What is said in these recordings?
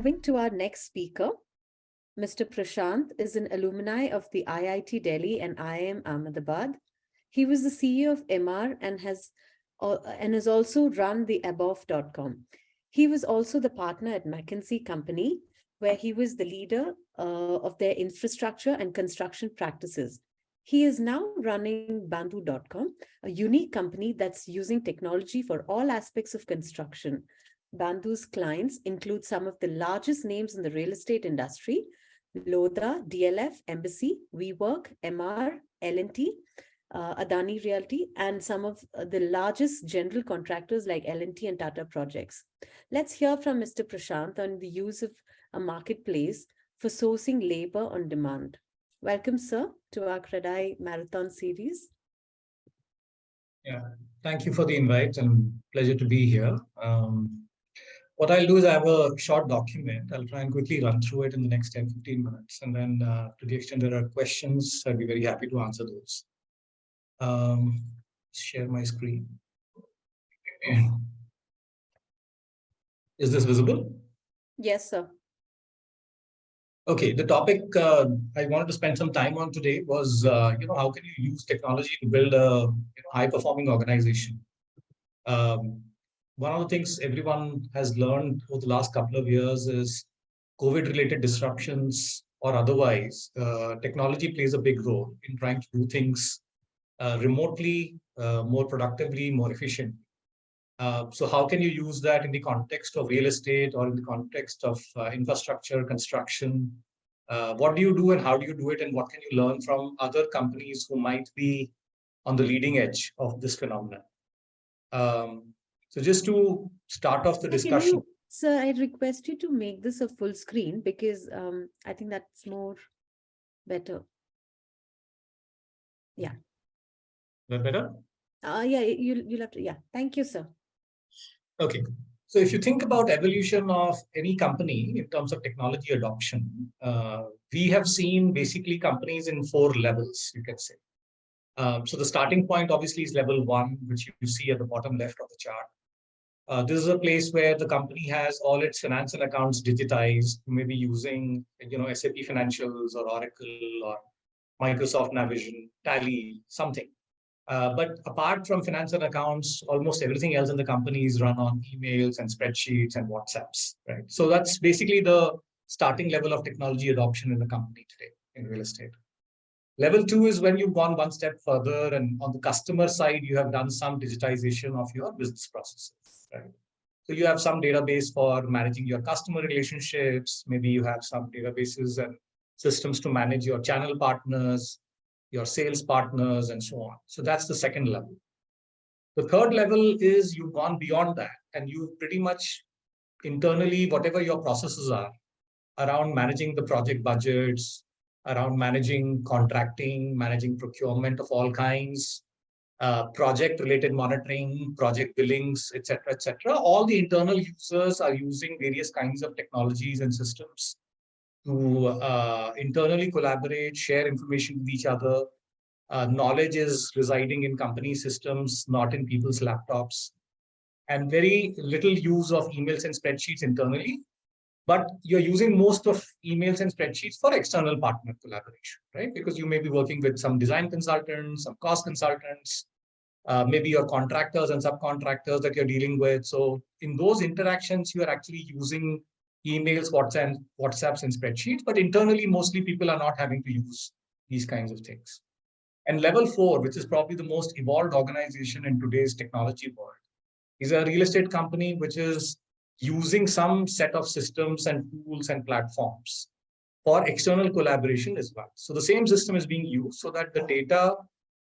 moving to our next speaker. Mr. Prashant is an alumni of the IIT Delhi and IIM Ahmedabad. He was the CEO of MR and has also run the above.com. He was also the partner at McKinsey Company, where he was the leader of their infrastructure and construction practices. He is now running Bandhoo.com, a unique company that's using technology for all aspects of construction. Bandhoo's clients include some of the largest names in the real estate industry: Lodha, DLF, Embassy, WeWork, MR, L&T, Adani Realty, and some of the largest general contractors like L&T and Tata Projects. Let's hear from Mr. Prashant on the use of a marketplace for sourcing labor on demand. Welcome, sir, to our CREDAI Marathon series. Yeah, thank you for the invite and pleasure to be here. What I'll do is I have a short document. I'll try and quickly run through it in the next 10-15 minutes. And then to the extent there are questions, I'd be very happy to answer those. Share my screen. Is this visible? Yes, sir. Okay, the topic I wanted to spend some time on today was, how can you use technology to build a high-performing organization? One of the things everyone has learned over the last couple of years is COVID-related disruptions or otherwise, technology plays a big role in trying to do things remotely, more productively, more efficiently. So how can you use that in the context of real estate or in the context of infrastructure, construction? What do you do and how do you do it? And what can you learn from other companies who might be on the leading edge of this phenomenon? So just to start off the discussion. Sir, I request you to make this a full screen because I think that's more better. Yeah. That better? Yeah, you'll have to. Yeah. Thank you, sir. Okay. So if you think about evolution of any company in terms of technology adoption, we have seen basically companies in 4 levels, you can say. So the starting point obviously is level 1, which you see at the bottom left of the chart. This is a place where the company has all its finance and accounts digitized, maybe using SAP Financials or Oracle or Microsoft Navision, Tally, something. But apart from finance and accounts, almost everything else in the company is run on emails and spreadsheets and WhatsApps, right? So that's basically the starting level of technology adoption in the company today in real estate. Level 2 is when you've gone one step further and on the customer side, you have done some digitization of your business processes, right? So you have some database for managing your customer relationships. Maybe you have some databases and systems to manage your channel partners, your sales partners, and so on. So that's the second level. The third level is you've gone beyond that and you pretty much internally, whatever your processes are around managing the project budgets, around managing contracting, managing procurement of all kinds, project-related monitoring, project billings, etc., etc. All the internal users are using various kinds of technologies and systems to internally collaborate, share information with each other. Knowledge is residing in company systems, not in people's laptops. And very little use of emails and spreadsheets internally. But you're using most of emails and spreadsheets for external partner collaboration, right? Because you may be working with some design consultants, some cost consultants, maybe your contractors and subcontractors that you're dealing with. So in those interactions, you are actually using emails, WhatsApps, and spreadsheets. But internally, mostly people are not having to use these kinds of things. And level 4, which is probably the most evolved organization in today's technology world, is a real estate company which is using some set of systems and tools and platforms for external collaboration as well. So the same system is being used so that the data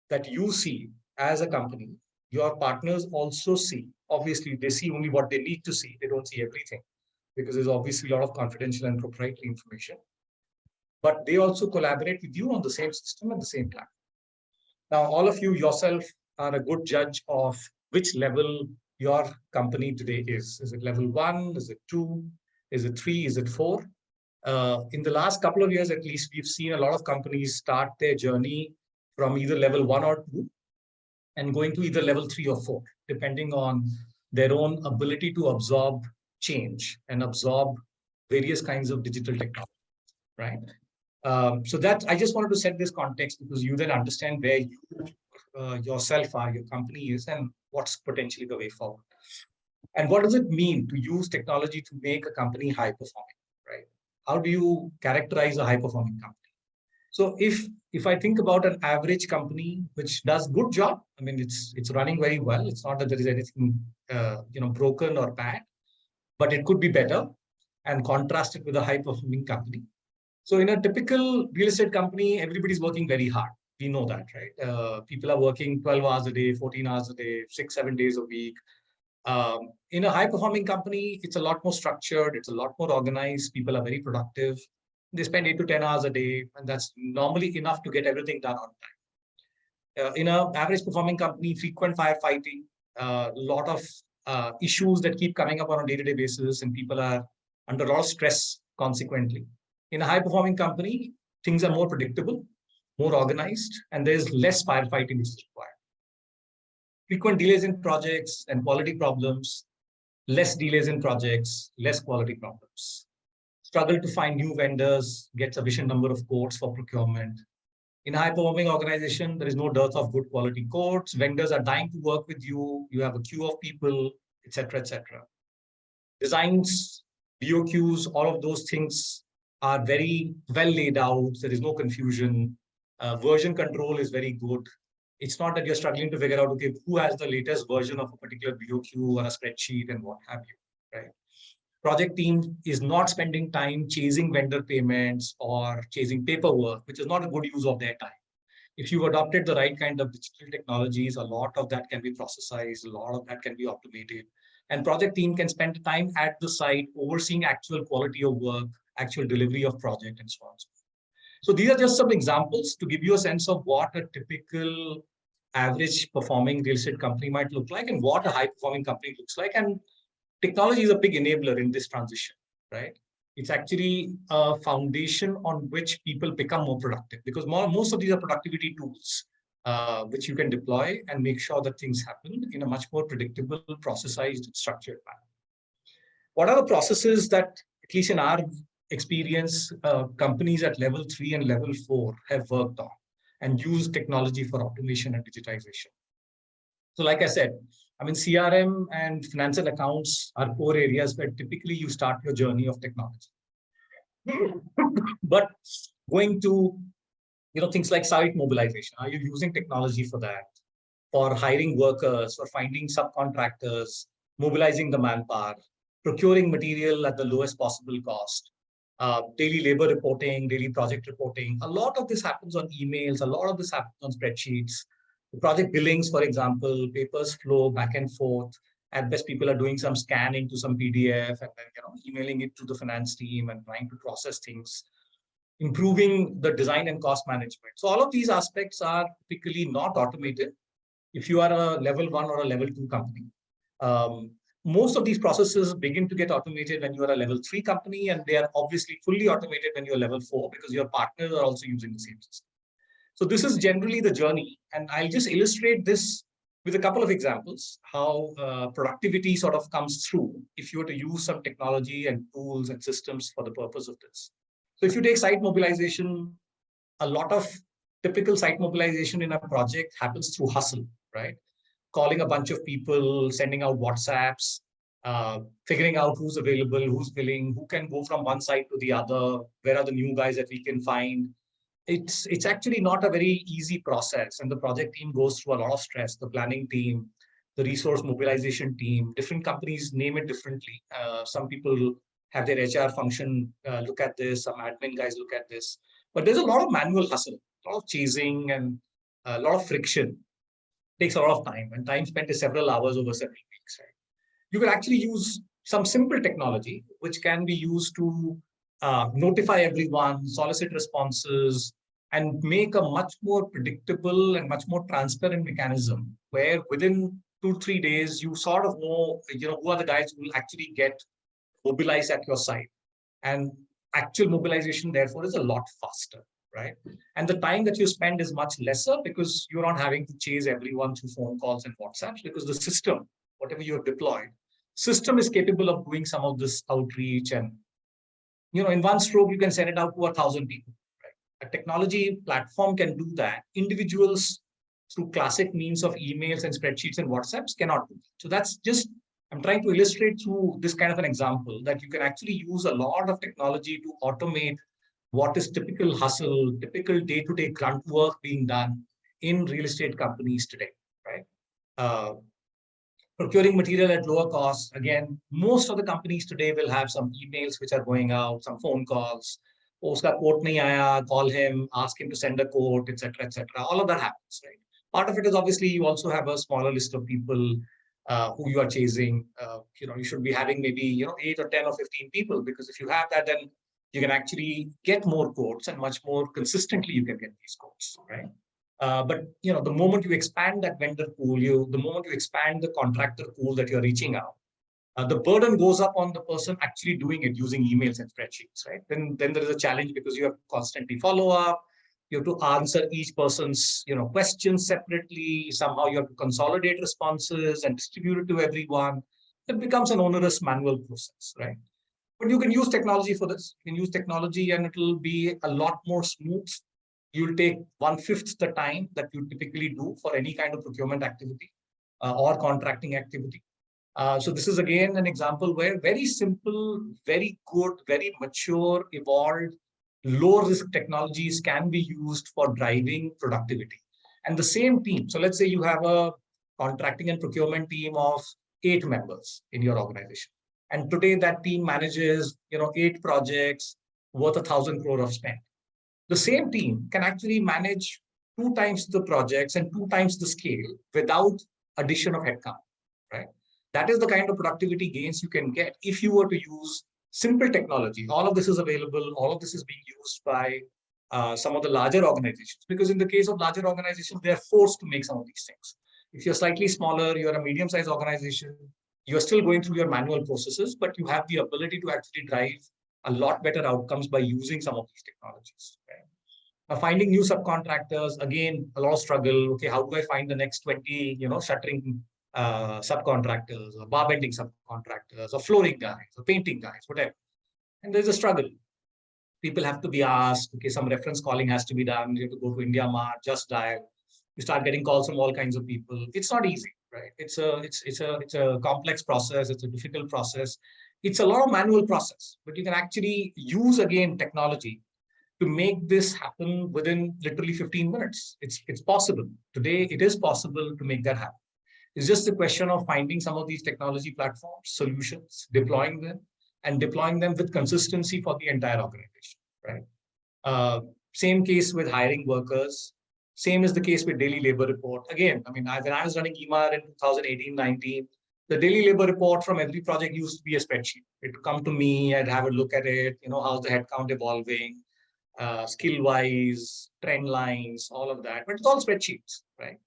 that you see as a company, your partners also see. Obviously, they see only what they need to see. They don't see everything because there's obviously a lot of confidential and proprietary information. But they also collaborate with you on the same system and the same platform. Now, all of you yourself are a good judge of which level your company today is. Is it level 1? Is it 2? Is it 3? Is it 4? In the last couple of years, at least, we've seen a lot of companies start their journey from either level 1 or 2 and going to either level 3 or 4, depending on their own ability to absorb change and absorb various kinds of digital technology, right? So that I just wanted to set this context because you then understand where you yourself are, your company is, and what's potentially the way forward. And what does it mean to use technology to make a company high performing, right? How do you characterize a high performing company? So if I think about an average company which does good job, I mean it's running very well. It's not that there is anything broken or bad, but it could be better, and contrasted with a high performing company. So in a typical real estate company, everybody's working very hard. We know that, right? People are working 12 hours a day, 14 hours a day, 6, 7 days a week. In a high performing company, it's a lot more structured. It's a lot more organized. People are very productive. They spend 8 to 10 hours a day, and that's normally enough to get everything done on time. In an average performing company, frequent firefighting, a lot of issues that keep coming up on a day-to-day basis, and people are under a lot of stress consequently. In a high-performing company, things are more predictable, more organized, and there's less firefighting which is required. Frequent delays in projects and quality problems, less delays in projects, less quality problems. Struggle to find new vendors, get sufficient number of quotes for procurement. In a high-performing organization, there is no dearth of good quality quotes. Vendors are dying to work with you. You have a queue of people, etc., etc. Designs, BOQs, all of those things are very well laid out. There is no confusion. Version control is very good. It's not that you're struggling to figure out, okay, who has the latest version of a particular BOQ or a spreadsheet and what have you, right? Project team is not spending time chasing vendor payments or chasing paperwork, which is not a good use of their time. If you've adopted the right kind of digital technologies, a lot of that can be processized, a lot of that can be automated. And project team can spend time at the site overseeing actual quality of work, actual delivery of project, and so on. So these are just some examples to give you a sense of what a typical average performing real estate company might look like and what a high performing company looks like. And technology is a big enabler in this transition, right? It's actually a foundation on which people become more productive, because most of these are productivity tools, which you can deploy and make sure that things happen in a much more predictable, processized, structured manner. What are the processes that, at least in our experience, companies at level 3 and level 4 have worked on and used technology for automation and digitization? So like I said, I mean, CRM and financial accounts are core areas where typically you start your journey of technology. But going to, things like site mobilization, are you using technology for that? For hiring workers, for finding subcontractors, mobilizing the manpower, procuring material at the lowest possible cost, daily labor reporting, daily project reporting. A lot of this happens on emails. A lot of this happens on spreadsheets. The project billings, for example, papers flow back and forth. At best, people are doing some scan into some PDF and then emailing it to the finance team and trying to process things, improving the design and cost management. So all of these aspects are typically not automated if you are a level 1 or a level 2 company. Most of these processes begin to get automated when you are a level 3 company, and they are obviously fully automated when you're level 4 because your partners are also using the same system. So this is generally the journey, and I'll just illustrate this with a couple of examples, how productivity sort of comes through if you were to use some technology and tools and systems for the purpose of this. So if you take site mobilization, a lot of typical site mobilization in a project happens through hustle, right? Calling a bunch of people, sending out WhatsApps, figuring out who's available, who's willing, who can go from one site to the other, where are the new guys that we can find. It's actually not a very easy process, and the project team goes through a lot of stress. The planning team, the resource mobilization team, different companies name it differently. Some people have their HR function look at this, some admin guys look at this, but there's a lot of manual hustle, a lot of chasing, and a lot of friction. It takes a lot of time, and time spent is several hours over several weeks. Right? You can actually use some simple technology which can be used to notify everyone, solicit responses, and make a much more predictable and much more transparent mechanism where within 2-3 days you sort of know, who are the guys who will actually get mobilized at your site, and actual mobilization therefore is a lot faster, right? And the time that you spend is much lesser because you're not having to chase everyone through phone calls and WhatsApps, because the system, whatever you have deployed, system is capable of doing some of this outreach and in one stroke, you can send it out to 1,000 people. Right? A technology platform can do that. Individuals through classic means of emails and spreadsheets and WhatsApps cannot do that. So that's just, I'm trying to illustrate through this kind of an example that you can actually use a lot of technology to automate what is typical hustle, typical day-to-day grunt work being done in real estate companies today, right? Procuring material at lower costs. Again, most of the companies today will have some emails which are going out, some phone calls. Oh, uska quote nahi aaya, call him, ask him to send a quote, etc., etc. All of that happens, right? Part of it is obviously you also have a smaller list of people who you are chasing. You should be having maybe 8 or 10 or 15 people, because if you have that, then you can actually get more quotes and much more consistently you can get these quotes, right? But the moment you expand that vendor pool, the moment you expand the contractor pool that you're reaching out, the burden goes up on the person actually doing it using emails and spreadsheets, right? Then there is a challenge because you have to constantly follow up. You have to answer each person's questions separately. Somehow you have to consolidate responses and distribute it to everyone. It becomes an onerous manual process, right? But you can use technology for this. You can use technology and it'll be a lot more smooth. You'll take 1/5 the time that you typically do for any kind of procurement activity or contracting activity. So this is again an example where very simple, very good, very mature, evolved, low risk technologies can be used for driving productivity. And the same team. So let's say you have a contracting and procurement team of 8 members in your organization. And today that team manages 8 projects worth 1,000 crore of spend. The same team can actually manage 2 times the projects and 2 times the scale without addition of headcount, right? That is the kind of productivity gains you can get if you were to use simple technology. All of this is available. All of this is being used by some of the larger organizations, because in the case of larger organizations, they're forced to make some of these things. If you're slightly smaller, you're a medium-sized organization, you're still going through your manual processes, but you have the ability to actually drive a lot better outcomes by using some of these technologies. Right? Now, finding new subcontractors, again, a lot of struggle. Okay, how do I find the next 20, shuttering subcontractors, or bar bending subcontractors, or flooring guys, or painting guys, whatever. And there's a struggle. People have to be asked. Okay, some reference calling has to be done. You have to go to India Mart, Just Dial. You start getting calls from all kinds of people. It's not easy, right? It's a complex process. It's a difficult process. It's a lot of manual process, but you can actually use again technology to make this happen within literally 15 minutes. It's possible. Today, it is possible to make that happen. It's just a question of finding some of these technology platforms, solutions, deploying them, and deploying them with consistency for the entire organization, right? Same case with hiring workers. Same is the case with daily labor report. Again, when I was running EMAR in 2018-19, the daily labor report from every project used to be a spreadsheet. It would come to me, I'd have a look at it, how's the headcount evolving, skill-wise, trend lines, all of that. But it's all spreadsheets, right?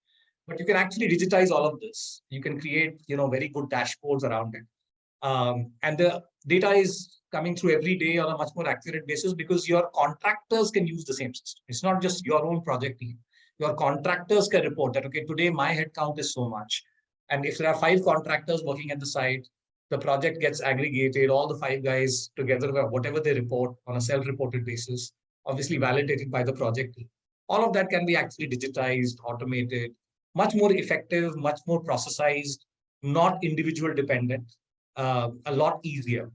But you can actually digitize all of this. You can create, very good dashboards around it. And the data is coming through every day on a much more accurate basis because your contractors can use the same system. It's not just your own project team. Your contractors can report that, okay, today my headcount is so much. And if there are 5 contractors working at the site, the project gets aggregated, all the 5 guys together, whatever they report on a self-reported basis, obviously validated by the project team. All of that can be actually digitized, automated, much more effective, much more processized, not individual dependent, a lot easier.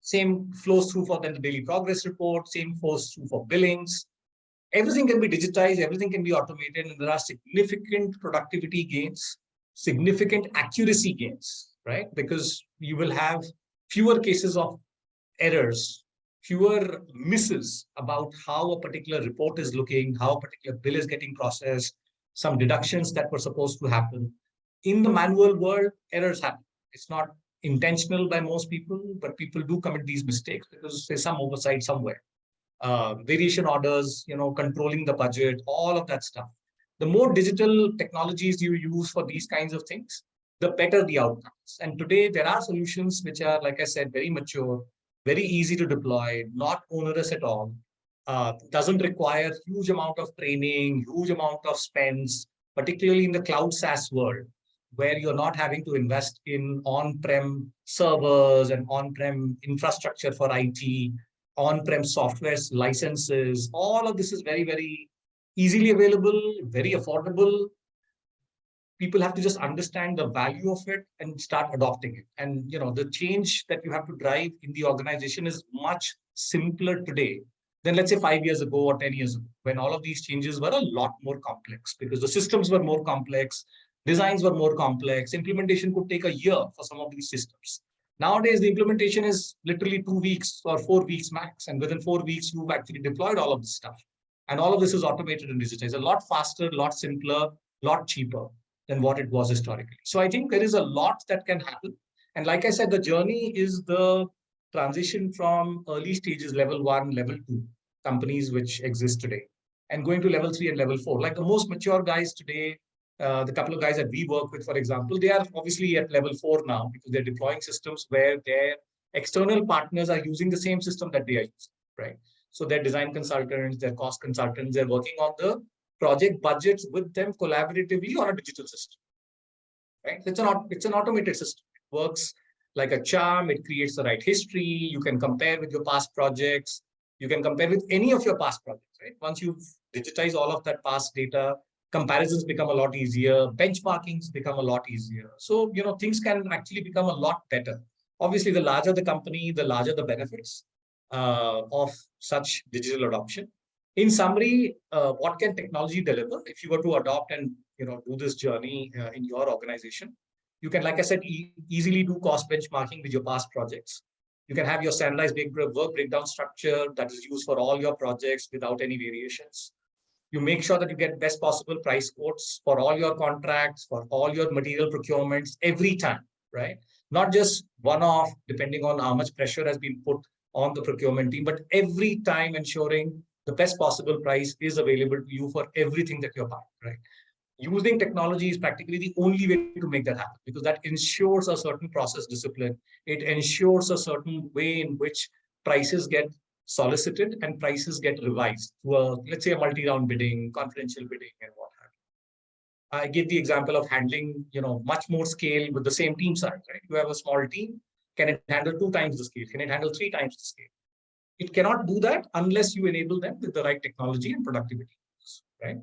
Same flows through for then the daily progress report, same flows through for billings. Everything can be digitized, everything can be automated, and there are significant productivity gains, significant accuracy gains, right? Because you will have fewer cases of errors, fewer misses about how a particular report is looking, how a particular bill is getting processed, some deductions that were supposed to happen. In the manual world, errors happen. It's not intentional by most people, but people do commit these mistakes because there's some oversight somewhere. Variation orders, controlling the budget, all of that stuff. The more digital technologies you use for these kinds of things, the better the outcomes. And today there are solutions which are, like I said, very mature, very easy to deploy, not onerous at all. Doesn't require huge amount of training, huge amount of spends, particularly in the cloud SaaS world, where you're not having to invest in on-prem servers and on-prem infrastructure for IT. on-prem software licenses. All of this is very, very easily available, very affordable. People have to just understand the value of it and start adopting it. And the change that you have to drive in the organization is much simpler today than, let's say, 5 years ago or 10 years ago, when all of these changes were a lot more complex because the systems were more complex, designs were more complex, implementation could take a year for some of these systems. Nowadays, the implementation is literally 2 weeks or 4 weeks max. And within 4 weeks, you've actually deployed all of this stuff. And all of this is automated and digitized, a lot faster, a lot simpler, a lot cheaper than what it was historically. So I think there is a lot that can happen. And like I said, the journey is the transition from early stages, level 1, level 2 companies which exist today, and going to level 3 and level 4. Like the most mature guys today, the couple of guys that we work with, for example, they are obviously at level 4 now because they're deploying systems where their external partners are using the same system that they are using, right? So their design consultants, their cost consultants, they're working on the project budgets with them collaboratively on a digital system, right? It's an automated system. It works like a charm. It creates the right history. You can compare with your past projects. You can compare with any of your past projects, right? Once you digitize all of that past data, comparisons become a lot easier. Benchmarkings become a lot easier. So, things can actually become a lot better. Obviously, the larger the company, the larger the benefits of such digital adoption. In summary, what can technology deliver if you were to adopt and do this journey in your organization? You can, like I said, easily do cost benchmarking with your past projects. You can have your standardized work breakdown structure that is used for all your projects without any variations. You make sure that you get best possible price quotes for all your contracts, for all your material procurements every time, right? Not just one-off, depending on how much pressure has been put on the procurement team, but every time ensuring the best possible price is available to you for everything that you're buying, right? Using technology is practically the only way to make that happen, because that ensures a certain process discipline. It ensures a certain way in which prices get solicited and prices get revised through let's say, a multi-round bidding, confidential bidding, and what have you. I give the example of handling, much more scale with the same team size, right? You have a small team. Can it handle 2 times the scale? Can it handle 3 times the scale? It cannot do that unless you enable them with the right technology and productivity, right?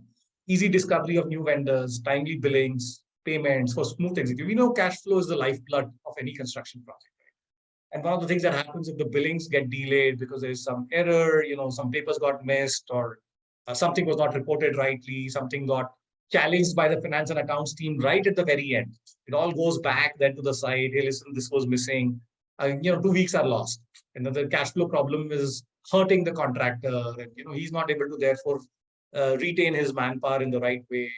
Easy discovery of new vendors, timely billings, payments for smooth execution. We know cash flow is the lifeblood of any construction project. Right? And one of the things that happens if the billings get delayed because there is some error, some papers got missed, or something was not reported rightly, something got challenged by the finance and accounts team right at the very end. It all goes back then to the side. Hey, listen, this was missing. 2 weeks are lost. And then the cash flow problem is hurting the contractor. And, he's not able to therefore retain his manpower in the right way.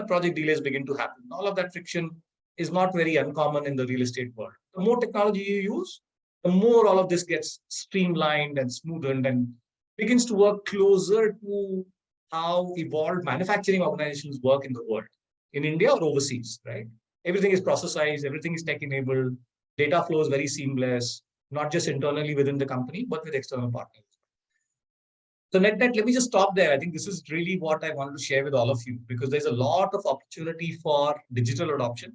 Project delays begin to happen. All of that friction is not very uncommon in the real estate world. The more technology you use, the more all of this gets streamlined and smoothened and begins to work closer to how evolved manufacturing organizations work in the world, in India or overseas, right? Everything is processized, everything is tech-enabled, data flow is very seamless, not just internally within the company, but with external partners. So net, let me just stop there. I think this is really what I wanted to share with all of you, because there's a lot of opportunity for digital adoption.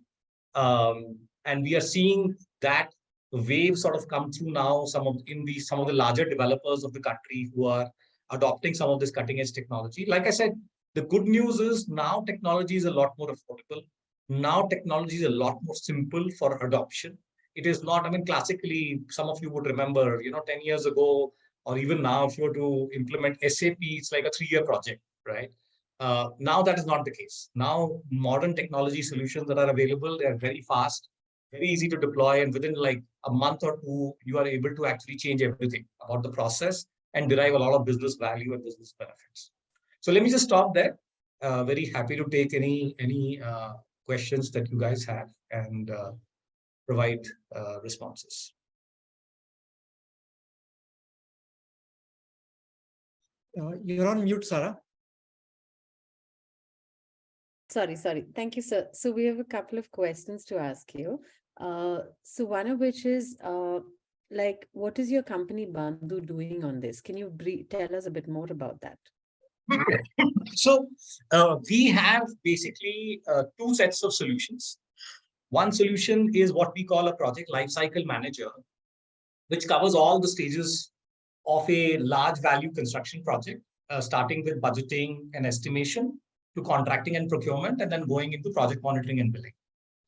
And we are seeing that wave sort of come through now, some of the larger developers of the country who are adopting some of this cutting edge technology. Like I said, the good news is now technology is a lot more affordable. Now technology is a lot more simple for adoption. It is not, classically, some of you would remember, 10 years ago, or even now, if you were to implement SAP, it's like a 3-year project, right? Now that is not the case. Now, modern technology solutions that are available, they are very fast, very easy to deploy, and within like a month or 2, you are able to actually change everything about the process and derive a lot of business value and business benefits. So let me just stop there. Very happy to take any questions that you guys have and provide responses. You're on mute, Sarah. Sorry. Thank you, sir. So we have a couple of questions to ask you. So one of which is, what is your company Bandhoo doing on this? Can you tell us a bit more about that? So we have basically 2 sets of solutions. One solution is what we call a project lifecycle manager, which covers all the stages of a large value construction project, starting with budgeting and estimation to contracting and procurement, and then going into project monitoring and billing.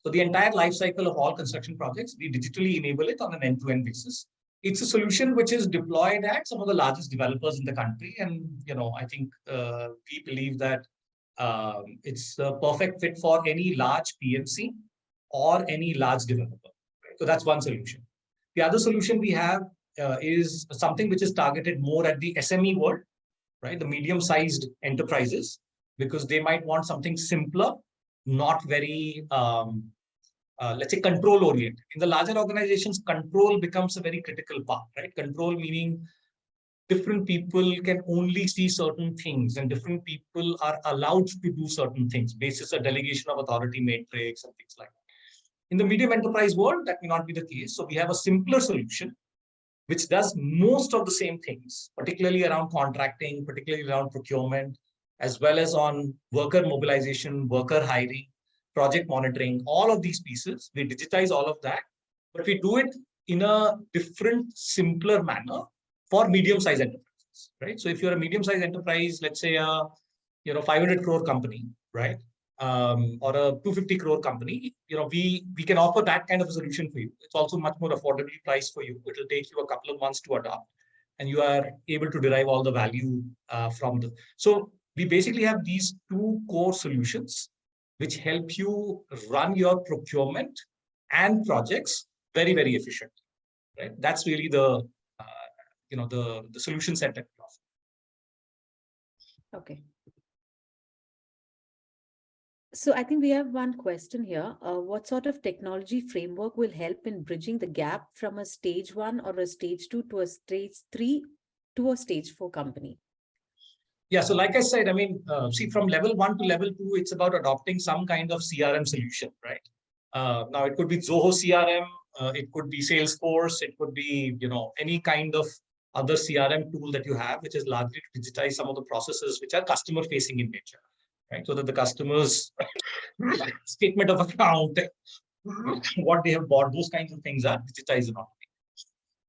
So the entire life cycle of all construction projects, we digitally enable it on an end-to-end basis. It's a solution which is deployed at some of the largest developers in the country. And, I think we believe that it's the perfect fit for any large PMC or any large developer. Right? So that's one solution. The other solution we have is something which is targeted more at the SME world, right? The medium-sized enterprises, because they might want something simpler, not very, let's say, control-oriented. In the larger organizations, control becomes a very critical part, right? Control meaning different people can only see certain things, and different people are allowed to do certain things basis a delegation of authority matrix and things like that. In the medium enterprise world, that may not be the case. So we have a simpler solution which does most of the same things, particularly around contracting, particularly around procurement, as well as on worker mobilization, worker hiring, project monitoring, all of these pieces. We digitize all of that, but we do it in a different, simpler manner for medium-sized enterprises, right? So if you're a medium-sized enterprise, let's say a 500 crore company, right? Or a 250 crore company, we can offer that kind of a solution for you. It's also much more affordably priced for you. It will take you a couple of months to adopt, and you are able to derive all the value from them. So we basically have these two core solutions which help you run your procurement and projects very, very efficiently. Right? That's really the the solution set that we offer. Okay. So I think we have one question here. What sort of technology framework will help in bridging the gap from a stage 1 or a stage 2 to a stage 3 to a stage 4 company? Yeah, so like I said, I mean, see, from level 1 to level 2, it's about adopting some kind of CRM solution, right? Now, it could be Zoho CRM, it could be Salesforce, it could be, any kind of other CRM tool that you have, which is largely to digitize some of the processes which are customer facing in nature, right? So that the customer's statement of account, what they have bought, those kinds of things are digitized.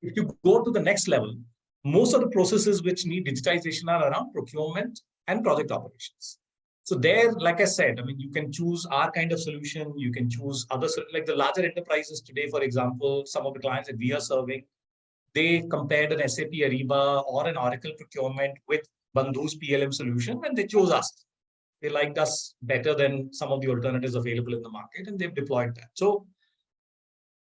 If you go to the next level, most of the processes which need digitization are around procurement and project operations. So there, like I said, I mean, you can choose our kind of solution. You can choose other, like the larger enterprises today, for example, some of the clients that we are serving, they compared an SAP Ariba or an Oracle procurement with Bandhoo's PLM solution, and they chose us. They liked us better than some of the alternatives available in the market, and they've deployed that. So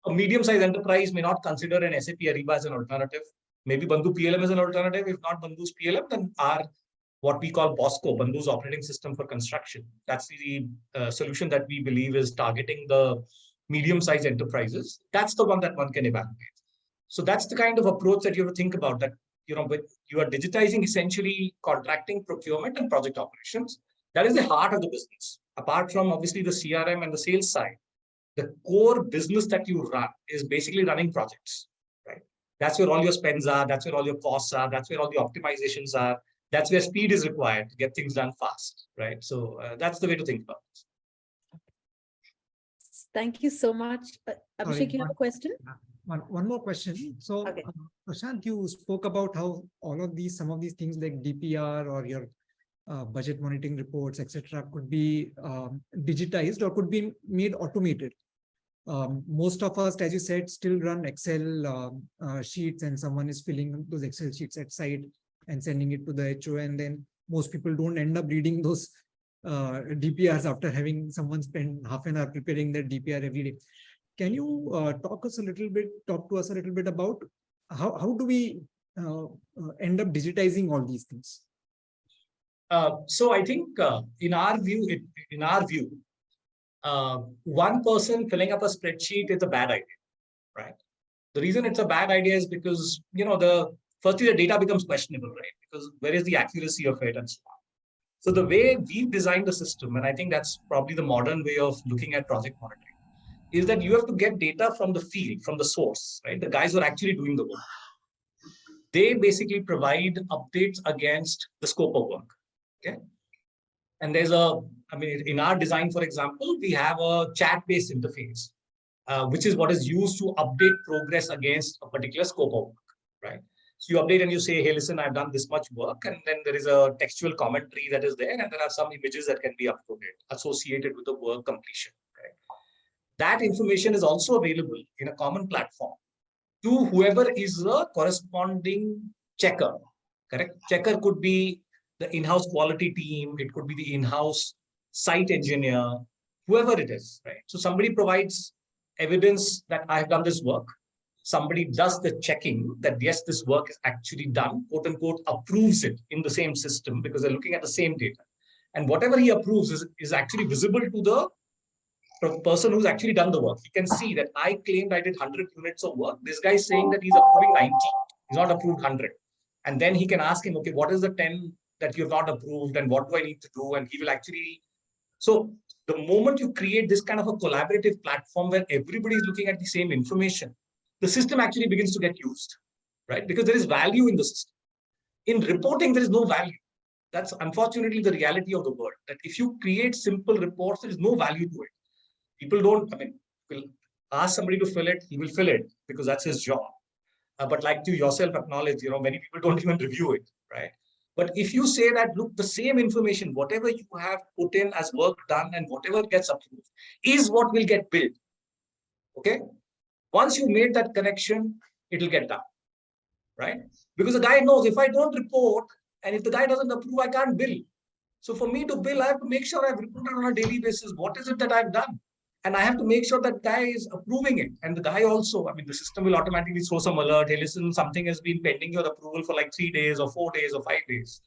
a medium-sized enterprise may not consider an SAP Ariba as an alternative. Maybe Bandhoo PLM is an alternative. If not Bandhoo's PLM, then our what we call Bosco, Bandhoo's operating system for construction. That's the solution that we believe is targeting the medium-sized enterprises. That's the one that one can evaluate. So that's the kind of approach that you have to think about, that you are digitizing essentially contracting, procurement, and project operations. That is the heart of the business. Apart from obviously the CRM and the sales side, the core business that you run is basically running projects, right? That's where all your spends are. That's where all your costs are. That's where all the optimizations are. That's where speed is required to get things done fast, right? So that's the way to think about this. Thank you so much. Abhishek, you have a question? One more question. So, okay. Prashant, you spoke about how some of these things like DPR or your budget monitoring reports, etc., could be digitized or could be made automated. Most of us, as you said, still run Excel sheets, and someone is filling those Excel sheets at site and sending it to the HO, and then most people don't end up reading those DPRs after having someone spend half an hour preparing their DPR every day. Can you talk to us a little bit about how do we end up digitizing all these things? So I think in our view, one person filling up a spreadsheet is a bad idea, right? The reason it's a bad idea is because firstly the data becomes questionable, right? Because where is the accuracy of it and so on. So the way we've designed the system, and I think that's probably the modern way of looking at project monitoring, is that you have to get data from the field, from the source, right? The guys who are actually doing the work. They basically provide updates against the scope of work, okay? And there's in our design, for example, we have a chat-based interface, which is what is used to update progress against a particular scope of work, right? So you update and you say, hey, listen, I've done this much work. And then there is a textual commentary that is there. And there are some images that can be uploaded associated with the work completion. Okay? That information is also available in a common platform to whoever is the corresponding checker. Correct? Checker could be the in-house quality team. It could be the in-house site engineer, whoever it is. Right? So somebody provides evidence that I have done this work. Somebody does the checking that yes, this work is actually done, quote unquote, approves it in the same system because they're looking at the same data. And whatever he approves is actually visible to the person who's actually done the work. He can see that I claimed I did 100 units of work. This guy is saying that he's approving 90. He's not approved 100. And then he can ask him, okay, what is the 10 that you've not approved and what do I need to do? And he will actually. So the moment you create this kind of a collaborative platform where everybody is looking at the same information, the system actually begins to get used, right? Because there is value in the system. In reporting, there is no value. That's unfortunately the reality of the world, that if you create simple reports, there is no value to it. People don't, will ask somebody to fill it, he will fill it because that's his job. But like you yourself acknowledge, many people don't even review it, right? But if you say that, look, the same information, whatever you have put in as work done and whatever gets approved is what will get billed, okay? Once you made that connection, it will get done, right? Because the guy knows if I don't report and if the guy doesn't approve, I can't bill. So for me to bill, I have to make sure I've reported on a daily basis. What is it that I've done? And I have to make sure that guy is approving it. And the guy also, the system will automatically throw some alert. Hey, listen, something has been pending your approval for like 3 days or 4 days or 5 days.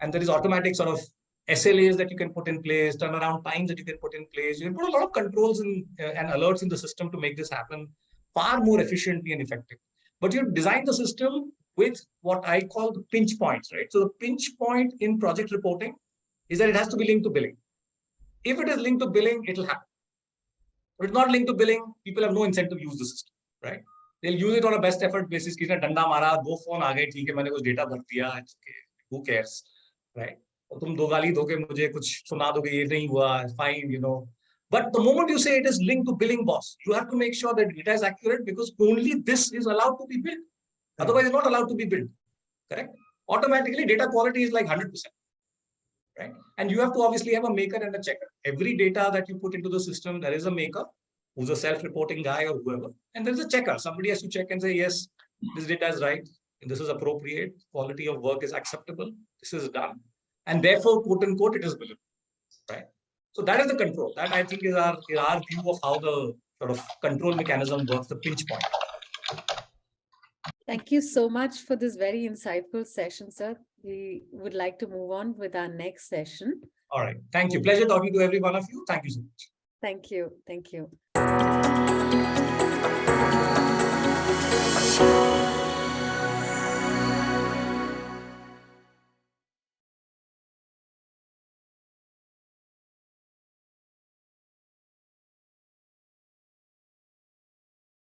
And there is automatic sort of SLAs that you can put in place, turnaround times that you can put in place. You can put a lot of controls and alerts in the system to make this happen far more efficiently and effectively. But you design the system with what I call the pinch points, right? So the pinch point in project reporting is that it has to be linked to billing. If it is linked to billing, it will happen. If it's not linked to billing, people have no incentive to use the system, right? They'll use it on a best effort basis. Kisne danda mara, 2 phone aa gaye, theek hai, maine kuch data bhar diya, it's okay. Who cares, right? Or tum 2 gaali doge mujhe kuch suna doge, ye nahi hua, fine, But the moment you say it is linked to billing, boss, you have to make sure that data is accurate because only this is allowed to be billed. Otherwise, it's not allowed to be billed. Correct? Automatically, data quality is like 100%. Right? And you have to obviously have a maker and a checker. Every data that you put into the system, there is a maker who's a self-reporting guy or whoever, and there's a checker. Somebody has to check and say, yes, this data is right, this is appropriate, quality of work is acceptable, this is done, and therefore, quote unquote, it is billable. Right? So that is the control. That I think is our view of how the sort of control mechanism works, the pinch point. Thank you so much for this very insightful session, sir. We would like to move on with our next session. All right. Thank you. Pleasure talking to every one of you. Thank you so much. Thank you. Thank you.